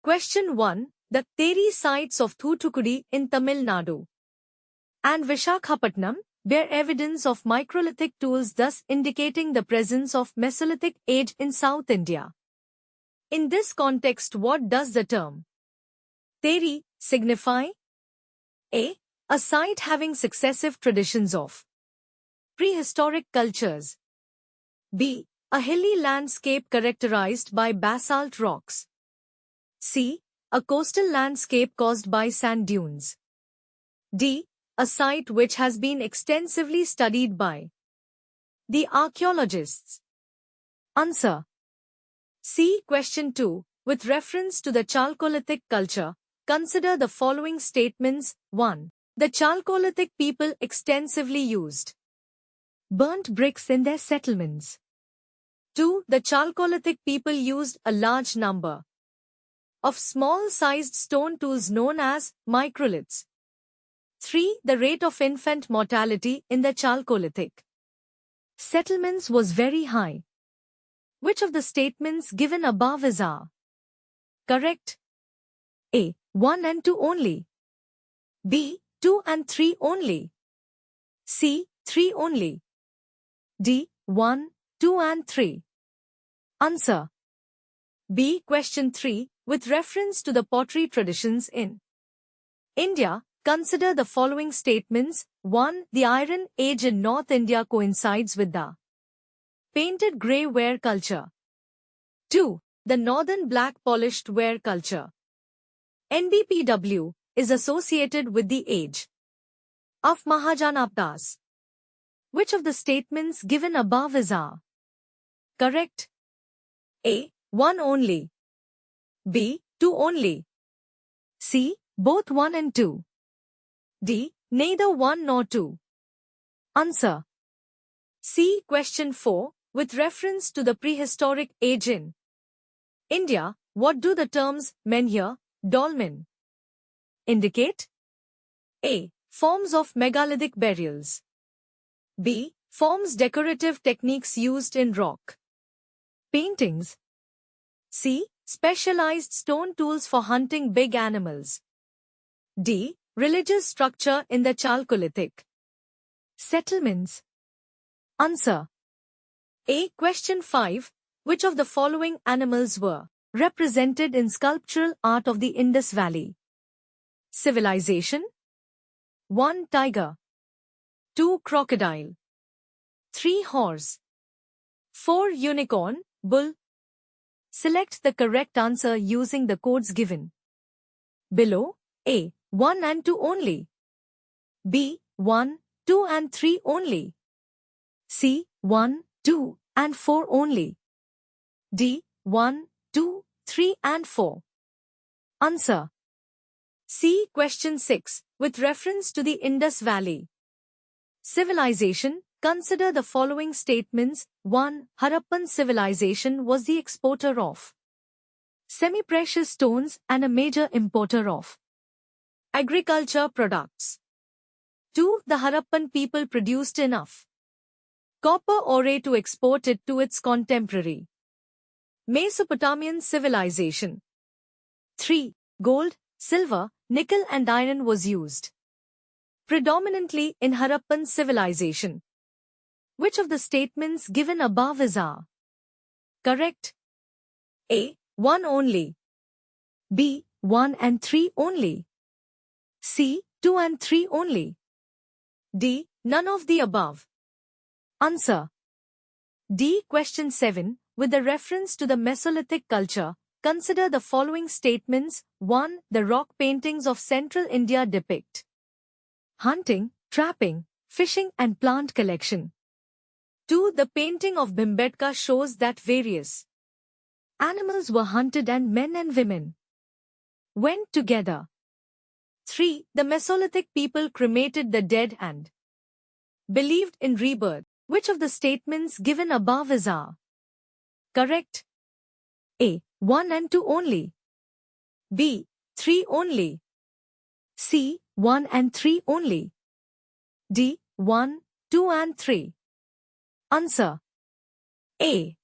Question 1. The Teri sites of Thoothukudi in Tamil Nadu and Vishakhapatnam bear evidence of microlithic tools, thus indicating the presence of Mesolithic age in South India. In this context, what does the term Teri signify? A. A site having successive traditions of prehistoric cultures. B. A hilly landscape characterized by basalt rocks. C. A coastal landscape caused by sand dunes. D. A site which has been extensively studied by the archaeologists. Answer. C. Question 2. With reference to the Chalcolithic culture, consider the following statements. 1. The Chalcolithic people extensively used burnt bricks in their settlements. 2. The Chalcolithic people used a large number of small-sized stone tools known as microliths. 3. The rate of infant mortality in the Chalcolithic settlements was very high. Which of the statements given above is correct? A. 1 and 2 only. B. 2 and 3 only. C. 3 only. D. 1, 2 and 3. Answer. B. Question 3. With reference to the pottery traditions in India, consider the following statements. 1. The Iron Age in North India coincides with the painted grey ware culture. 2. The Northern black polished ware culture, NBPW, is associated with the age of Mahajanaptas. Which of the statements given above is correct? A. 1 only. B. 2 only. C. Both 1 and 2. D. Neither 1 nor 2. Answer. C. Question 4. With reference to the prehistoric age in India, what do the terms menhir, dolmen indicate? A. Forms of megalithic burials. B. Forms decorative techniques used in rock paintings. C. Specialized stone tools for hunting big animals. D. Religious structure in the Chalcolithic settlements. Answer. A. Question 5. Which of the following animals were represented in sculptural art of the Indus Valley civilization? 1. Tiger. 2. Crocodile. 3. Horse. 4. Unicorn, bull. Select the correct answer using the codes given below. A. 1 and 2 only. B. 1, 2 and 3 only. C. 1, 2 and 4 only. D. 1, 2, 3 and 4. Answer. C. Question 6. With reference to the Indus Valley civilization, consider the following statements. 1. Harappan civilization was the exporter of semi-precious stones and a major importer of agriculture products. 2. The Harappan people produced enough copper ore to export it to its contemporary Mesopotamian civilization. 3. Gold, silver, nickel and iron was used predominantly in Harappan civilization. Which of the statements given above is correct? A. 1 only. B. 1 and 3 only. C. 2 and 3 only. D. None of the above. Answer. D. Question 7. With the reference to the Mesolithic culture, consider the following statements. 1. The rock paintings of central India depict hunting, trapping, fishing and plant collection. 2. The painting of Bhimbetka shows that various animals were hunted and men and women went together. 3. The Mesolithic people cremated the dead and believed in rebirth. Which of the statements given above is correct? A. 1 and 2 only. B. 3 only. C. 1 and 3 only. D. 1, 2 and 3. Answer. A.